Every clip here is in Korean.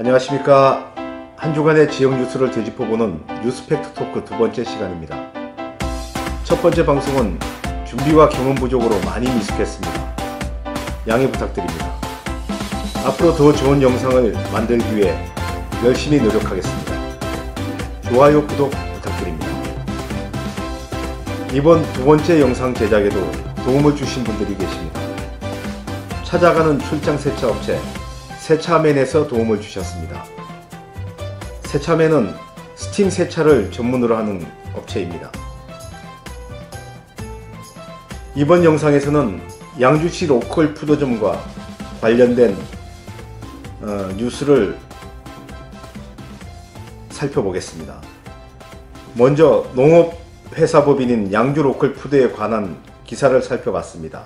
안녕하십니까. 한 주간의 지역 뉴스를 되짚어보는 뉴스팩트 토크 두 번째 시간입니다. 첫 번째 방송은 준비와 경험 부족으로 많이 미숙했습니다. 양해 부탁드립니다. 앞으로 더 좋은 영상을 만들기 위해 열심히 노력하겠습니다. 좋아요, 구독 부탁드립니다. 이번 두 번째 영상 제작에도 도움을 주신 분들이 계십니다. 찾아가는 출장 세차 업체 세차맨에서 도움을 주셨습니다. 세차맨은 스팀 세차를 전문으로 하는 업체입니다. 이번 영상에서는 양주시 로컬 푸드점과 관련된 뉴스를 살펴보겠습니다. 먼저 농업회사법인인 양주 로컬 푸드에 관한 기사를 살펴봤습니다.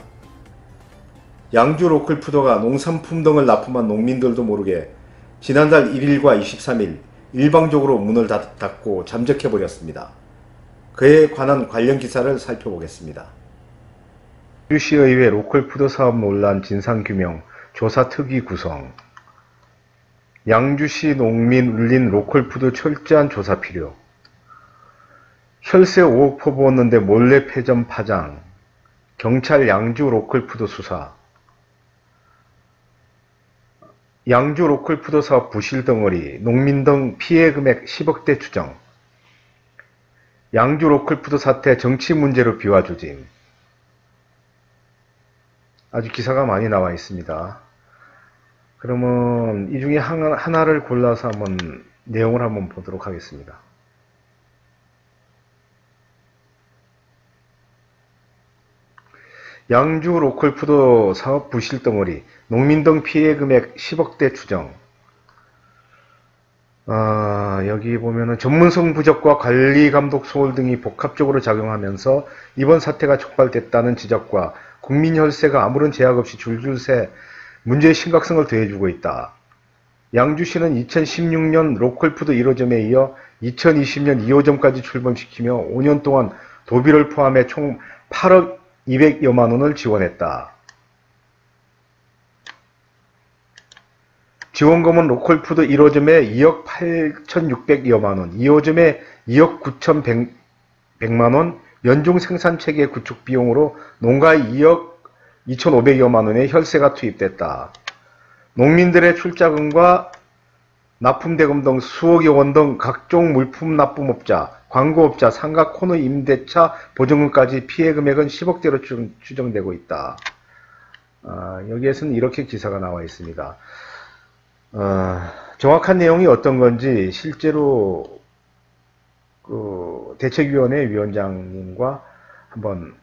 양주 로컬 푸드가 농산품 등을 납품한 농민들도 모르게 지난달 1일과 23일 일방적으로 문을 닫고 잠적해버렸습니다. 그에 관한 관련 기사를 살펴보겠습니다. 양주시의회 로컬 푸드 사업 논란 진상규명 조사 특위 구성. 양주시 농민 울린 로컬 푸드 철저한 조사 필요. 혈세 5억 퍼부었는데 몰래 폐점 파장. 경찰 양주 로컬 푸드 수사. 양주 로컬 푸드 사업 부실 덩어리, 농민 등 피해 금액 10억대 추정. 양주 로컬 푸드 사태 정치 문제로 비화 조짐. 아주 기사가 많이 나와 있습니다. 그러면 이 중에 하나를 골라서 한번 내용을 한번 보도록 하겠습니다. 양주 로컬 푸드 사업 부실 덩어리, 농민 등 피해 금액 10억대 추정. 여기 보면은 전문성 부족과 관리 감독 소홀 등이 복합적으로 작용하면서 이번 사태가 촉발됐다는 지적과 국민 혈세가 아무런 제약 없이 줄줄 새 문제의 심각성을 더해주고 있다. 양주시는 2016년 로컬푸드 1호점에 이어 2020년 2호점까지 출범시키며 5년 동안 도비를 포함해 총 8억 200여만 원을 지원했다. 지원금은 로컬푸드 1호점에 2억 8,600여만 원, 2호점에 2억 9,100만 원, 연중 생산체계 구축 비용으로 농가에 2억 2,500여만 원의 혈세가 투입됐다. 농민들의 출자금과 납품대금 등 수억여 원 등 각종 물품 납품업자, 광고업자, 상가 코너 임대차 보증금까지 피해 금액은 10억대로 추정되고 있다. 여기에서는 이렇게 기사가 나와 있습니다. 정확한 내용이 어떤 건지 실제로 그 대책위원회 위원장님과 한번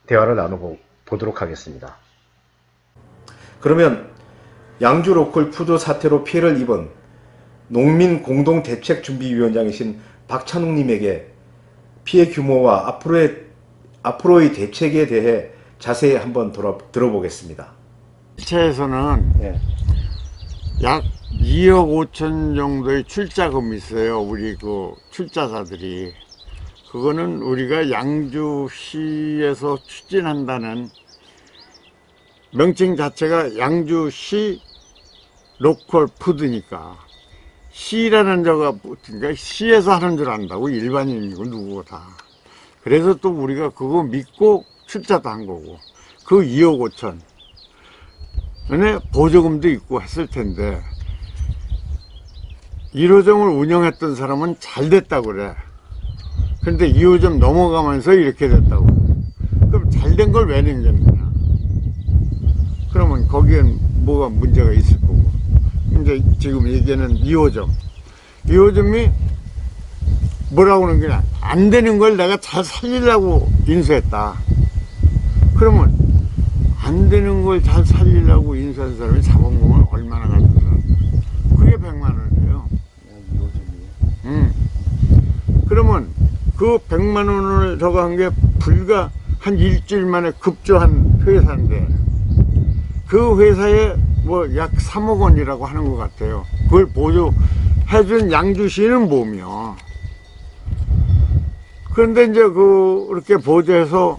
대화를 나눠보도록 하겠습니다. 그러면 양주 로컬 푸드 사태로 피해를 입은 농민공동대책준비위원장이신 박찬욱님에게 피해 규모와 앞으로의 대책에 대해 자세히 한번 들어보겠습니다. 시에서는 약 2억 5천 정도의 출자금이 있어요. 우리 그 출자자들이. 그거는 우리가 양주시에서 추진한다는 명칭 자체가 양주시 로컬 푸드니까 시라는 저가 그러니까 시에서 하는 줄 안다고 일반인이고 누구고 다. 그래서 또 우리가 그거 믿고 출자도 한 거고 그 2억 5천 근데 보조금도 있고 했을 텐데 1호점을 운영했던 사람은 잘 됐다고 그래. 근데 2호점 넘어가면서 이렇게 됐다고. 그럼 잘 된 걸 왜 남겼느냐. 그러면 거기엔 뭐가 문제가 있을 거고. 이제 지금 얘기하는 2호점. 2호점이 뭐라고 하는 거냐. 안 되는 걸 내가 잘 살리려고 인수했다. 그러면 안 되는 걸 잘 살리려고 인수한 사람이 자본금을 얼마나 가지고 있는데 그게 100만 원이에요. 2호점이에요. 그러면 그 100만 원을 저거 한 게 불과 한 일주일 만에 급조한 회사인데 그 회사에 뭐 약 3억 원이라고 하는 것 같아요. 그걸 보조해준 양주시는 뭐며. 그런데 이제 그렇게 보조해서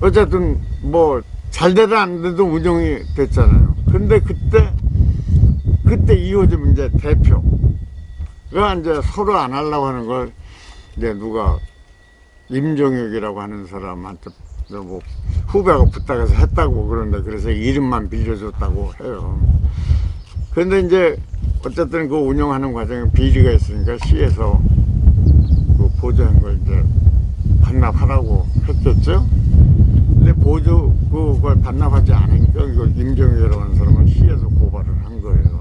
어쨌든 뭐 잘 되든 안 되든 운영이 됐잖아요. 근데 그때 그때 이호점 이제 대표가 이제 서로 안 하려고 하는 걸 이제 누가 임종혁이라고 하는 사람한테 뭐 후배가 부탁해서 했다고 그러는데, 그래서 이름만 빌려줬다고 해요. 그런데 이제 어쨌든 그 운영하는 과정에 비리가 있으니까 시에서 그 보조한 걸 이제 반납하라고 했겠죠. 근데 보조 그걸 반납하지 않으니까 이걸 임종혁이라고 하는 사람은 시에서 고발을 한 거예요.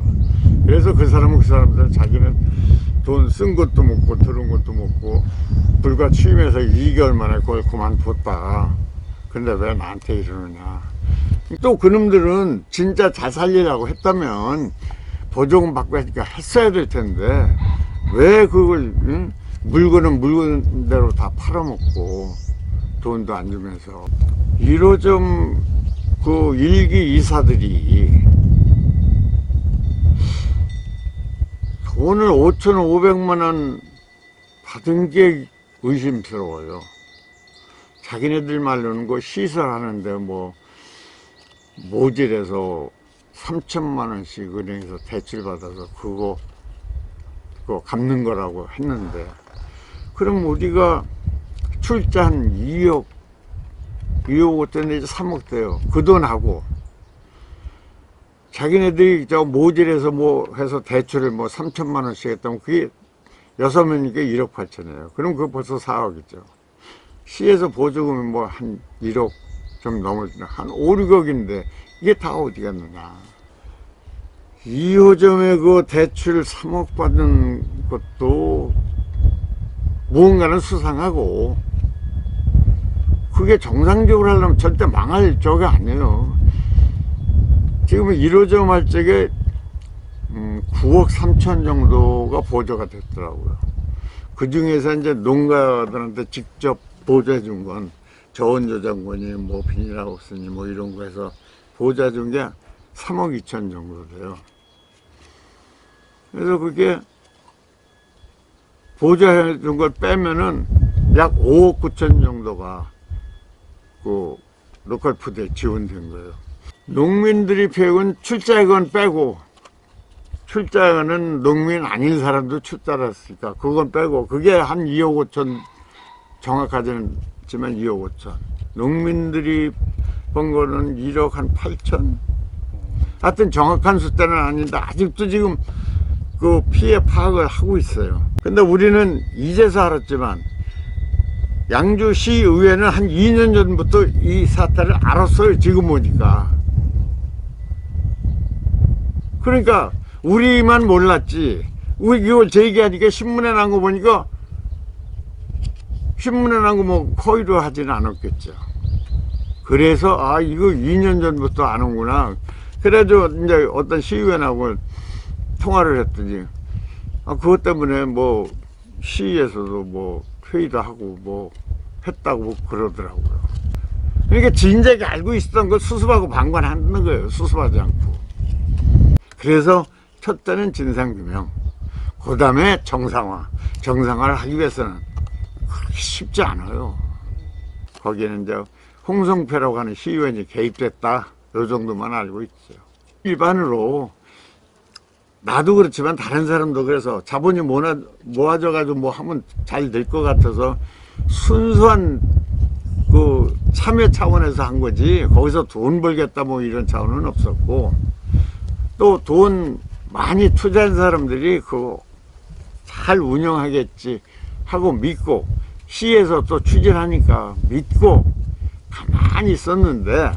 그래서 그 사람은 그 사람들 자기는 돈 쓴 것도 먹고 들은 것도 먹고 불과 취임해서 2개월 만에 그걸 그만뒀다. 근데 왜 나한테 이러느냐. 또 그놈들은 진짜 잘 살리라고 했다면 보조금 받고 하니까 했어야 될 텐데 왜 그걸, 응? 물건은 물건대로 다 팔아먹고 돈도 안 주면서. 1호점 그 일기 이사들이 돈을 5,500만 원 받은 게 의심스러워요. 자기네들 말로는 그 시설하는데 뭐 모질에서 3천만 원씩 은행에서 대출 받아서 그거 갚는 거라고 했는데, 그럼 우리가 출자한 2억 5천 내지 3억 돼요. 그 돈하고 자기네들이 저 모질에서 뭐 해서 대출을 뭐 3천만 원씩 했다면 그게 6명이니까 1억 8천이에요. 그럼 그거 벌써 4억이죠. 시에서 보조금이 뭐 한 1억 좀 넘을, 한 5, 6억인데 이게 다 어디 갔느냐. 2호점에 그 대출 3억 받는 것도 무언가는 수상하고, 그게 정상적으로 하려면 절대 망할 적이 아니에요. 지금 1호점 할 적에 9억 3천 정도가 보조가 됐더라고요. 그 중에서 이제 농가들한테 직접 보조해 준 건 저온저장고니 뭐 비닐하우스니 뭐 이런 거 해서 보조해 준 게 3억 2천 정도 돼요. 그래서 그게 보조해 준 걸 빼면은 약 5억 9천 정도가 그 로컬푸드에 지원된 거예요. 농민들이 배운 출자액은 빼고, 출자는 농민 아닌 사람도 출자를 했으니까 그건 빼고, 그게 한 2억 5천, 정확하지는 않지만 2억 5천. 농민들이 번 거는 1억 한 8천. 하여튼 정확한 숫자는 아닌데 아직도 지금 그 피해 파악을 하고 있어요. 근데 우리는 이제서 알았지만 양주시의회는 한 2년 전부터 이 사태를 알았어요. 지금 보니까. 그러니까 우리만 몰랐지. 우리 이걸 제기하니까 신문에 난 거 보니까, 신문에 난 거 뭐 허위로 하지는 않았겠죠. 그래서 아 이거 2년 전부터 아는구나. 그래가지고 이제 어떤 시의원하고 통화를 했더니 그것 때문에 뭐 시에서도 뭐 회의도 하고 뭐 했다고 그러더라고요. 그러니까 진작에 알고 있었던 걸 수습하고 방관하는 거예요. 수습하지 않고. 그래서 첫째는 진상규명, 그 다음에 정상화를 하기 위해서는 그렇게 쉽지 않아요. 거기에는 이제 홍성표라고 하는 시의원이 개입됐다, 요 정도만 알고 있죠. 일반으로 나도 그렇지만 다른 사람도 그래서 자본이 모아져 가지고 뭐 하면 잘 될 것 같아서 순수한 그 참여 차원에서 한 거지, 거기서 돈 벌겠다 뭐 이런 차원은 없었고, 또 돈 많이 투자한 사람들이 그거 잘 운영하겠지 하고 믿고, 시에서 또 추진하니까 믿고 가만히 있었는데,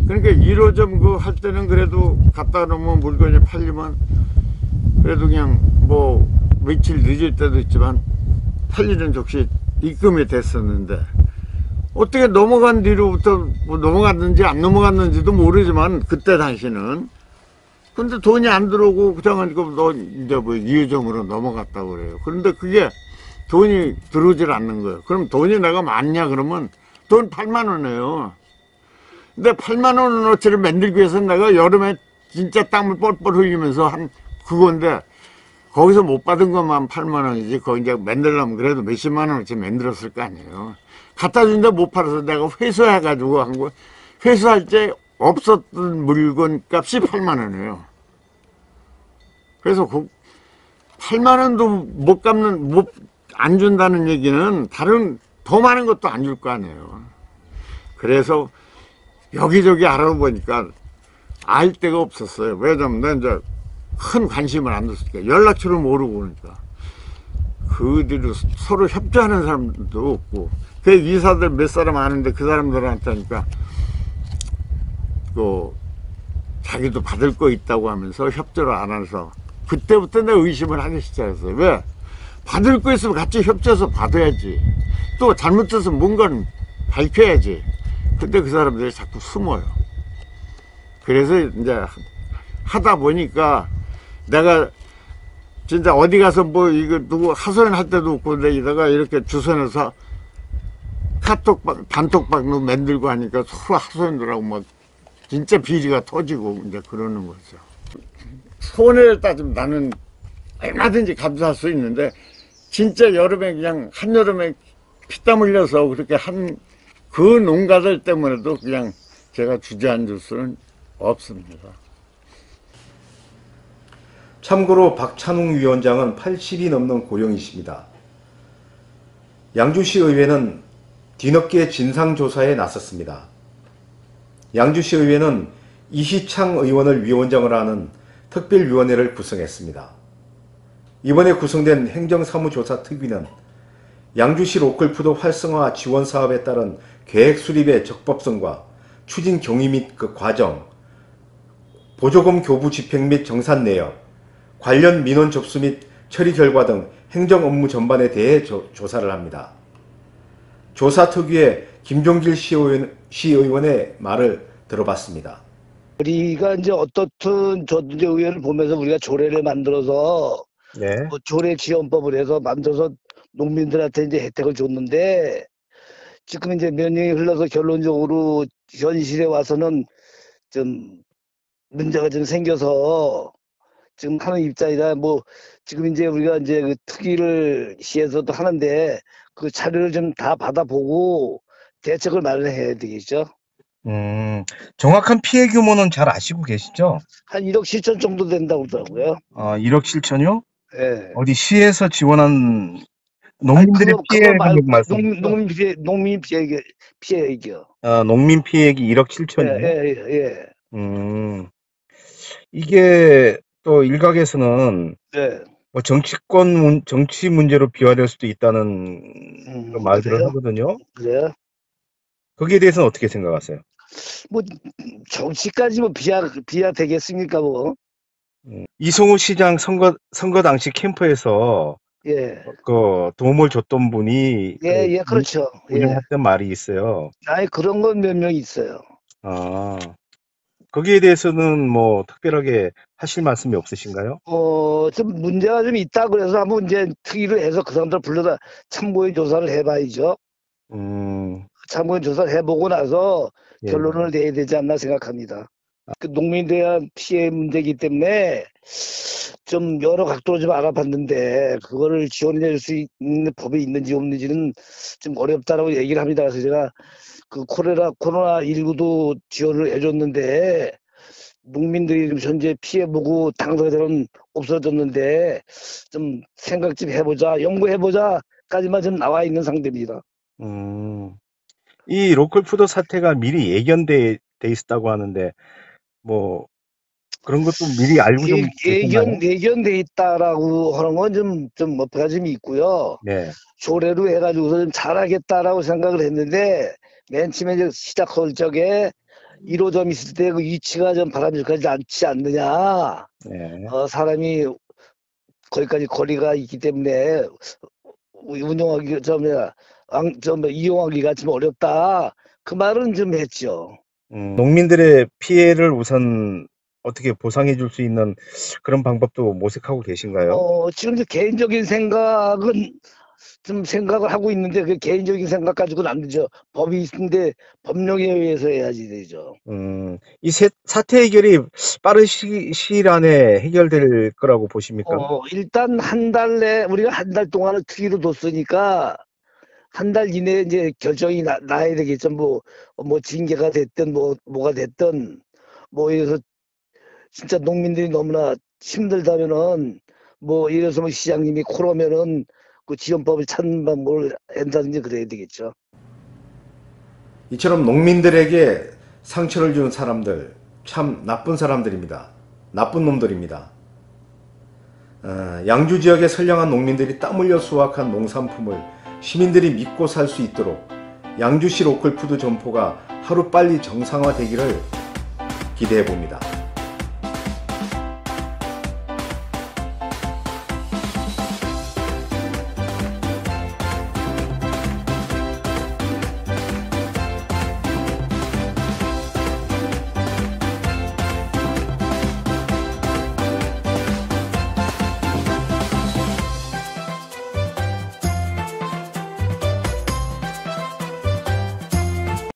그러니까 1호점 그 할 때는 그래도 갖다 놓으면 물건이 팔리면 그래도 그냥 뭐 며칠 늦을 때도 있지만 팔리는 족시 입금이 됐었는데, 어떻게 넘어간 뒤로부터 뭐 넘어갔는지 안 넘어갔는지도 모르지만 그때 당시는, 근데 돈이 안 들어오고 그냥 너 이제 뭐 2호점으로 넘어갔다고 그래요. 그런데 그게 돈이 들어오질 않는 거예요. 그럼 돈이 내가 많냐 그러면 돈 8만 원이에요. 근데 8만 원어치를 만들기 위해서 내가 여름에 진짜 땀을 뻘뻘 흘리면서 한 그건데, 거기서 못 받은 것만 8만 원이지 거기 이제 만들려면 그래도 몇십만 원어치 만들었을 거 아니에요. 갖다 준데 못 팔아서 내가 회수해가지고 한 거. 회수할 때 없었던 물건 값이 8만 원이에요. 그래서 그 8만 원도 못 갚는, 안 준다는 얘기는 다른 더 많은 것도 안 줄 거 아니에요. 그래서 여기저기 알아보니까 알 데가 없었어요. 왜냐면 내가 이제 큰 관심을 안 뒀으니까, 연락처를 모르고 그러니까. 그들도 서로 협조하는 사람도 없고, 그 이사들 몇 사람 아는데 그 사람들한테 하니까 자기도 받을 거 있다고 하면서 협조를 안 해서, 그때부터 내가 의심을 하기 시작했어요. 왜? 받을 거 있으면 같이 협조해서 받아야지. 또 잘못해서 뭔가는 밝혀야지. 근데 그 사람들이 자꾸 숨어요. 그래서 이제 하다 보니까 내가 진짜 어디 가서 뭐 이거 누구 하소연할 때도 없고, 내다가 이렇게 주선해서 단톡방 만들고 하니까 서로 하소연들하고 막 진짜 비리가 터지고 이제 그러는 거죠. 손해를 따지면 나는 얼마든지 감수할 수 있는데, 진짜 여름에 그냥 한여름에 피땀 흘려서 그렇게 한 그 농가들 때문에도 그냥 제가 주저앉을 수는 없습니다. 참고로 박찬웅 위원장은 80이 넘는 고령이십니다. 양주시 의회는 뒤늦게 진상조사에 나섰습니다. 양주시 의회는 이시창 의원을 위원장으로 하는 특별위원회를 구성했습니다. 이번에 구성된 행정사무조사특위는 양주시 로컬푸드 활성화 지원 사업에 따른 계획 수립의 적법성과 추진 경위 및 그 과정, 보조금 교부 집행 및 정산 내역, 관련 민원 접수 및 처리 결과 등 행정 업무 전반에 대해 조사를 합니다. 조사특위의 김종길 시의원의 말을 들어봤습니다. 우리가 이제 어떻든 저도 의회를 보면서 우리가 조례를 만들어서 네. 뭐 조례 지원법을 해서 만들어서 농민들한테 이제 혜택을 줬는데, 지금 이제 몇 년이 흘러서 결론적으로 현실에 와서는 좀 문제가 좀 생겨서 지금 하는 입장이라, 뭐 지금 이제 우리가 이제 그 특위를 시에서도 하는데 그 자료를 좀 다 받아보고 대책을 마련해야 되겠죠. 정확한 피해 규모는 잘 아시고 계시죠? 한 1억 7천 정도 된다고 그러더라고요. 1억 7천이요? 예. 어디 시에서 지원한 농민들의 피해 금액 말씀이시죠? 농민 피해액이요. 농민 피해액이 1억 예, 7천이요? 예, 예. 이게 또 일각에서는 네. 뭐 정치 문제로 비화될 수도 있다는 그런 말들을 그래요? 하거든요. 그래요? 거기에 대해서는 어떻게 생각하세요? 뭐 정치까지 뭐 비하 되겠습니까 뭐? 이성우 시장 선거 당시 캠프에서 예, 그 도움을 줬던 분이 예, 예, 그렇죠. 예. 운영했던 말이 있어요. 아니 그런 건 몇 명 있어요. 아, 거기에 대해서는 뭐 특별하게 하실 말씀이 없으신가요? 좀 문제가 좀 있다 그래서 한번 이제 특위를 해서 그 사람들 불러다 참고인 조사를 해봐야죠. 참고인 조사를 해보고 나서 예. 결론을 내야 되지 않나 생각합니다. 그 농민에 대한 피해 문제이기 때문에 좀 여러 각도로 좀 알아봤는데 그거를 지원해 줄 수 있는 법이 있는지 없는지는 좀 어렵다라고 얘기를 합니다. 그래서 제가 그 코로나19도 지원을 해줬는데 농민들이 좀 현재 피해보고 당사자들은 없어졌는데 좀 생각 좀 해보자, 연구해보자까지만 좀 나와 있는 상태입니다. 이 로컬푸드 사태가 미리 예견돼 있었다고 하는데 뭐 그런 것도 미리 알고 좀 계셨나요? 예견돼 있다라고 하는 건 좀 뭐가 좀 있고요. 네. 조례로 해가지고서 좀 잘하겠다라고 생각을 했는데 맨 처음에 이제 시작할 적에 1호점 있을 때 그 위치가 좀 바람직하지 않지 않느냐. 네. 사람이 거기까지 거리가 있기 때문에 운영하기 이용하기가 좀 어렵다. 그 말은 좀 했죠. 농민들의 피해를 우선 어떻게 보상해 줄 수 있는 그런 방법도 모색하고 계신가요? 지금 이제 개인적인 생각은 좀 생각을 하고 있는데 그 개인적인 생각 가지고는 안 되죠. 법이 있는데 법령에 의해서 해야지 되죠. 이 사태 해결이 빠른 시일 안에 해결될 거라고 보십니까? 일단 한 달 내 우리가 한 달 동안을 특위로 뒀으니까 한 달 이내에 이제 결정이 나야 되겠죠. 뭐 징계가 됐든 뭐가 됐든 뭐 이래서 진짜 농민들이 너무나 힘들다면은 뭐 이래서 뭐 시장님이 코로면은 그 지원법을 찾는 방법을 한다든지 그래야 되겠죠. 이처럼 농민들에게 상처를 주는 사람들 참 나쁜 사람들입니다. 나쁜 놈들입니다. 양주 지역의 선량한 농민들이 땀 흘려 수확한 농산품을 시민들이 믿고 살 수 있도록 양주시 로컬푸드 점포가 하루빨리 정상화되기를 기대해 봅니다.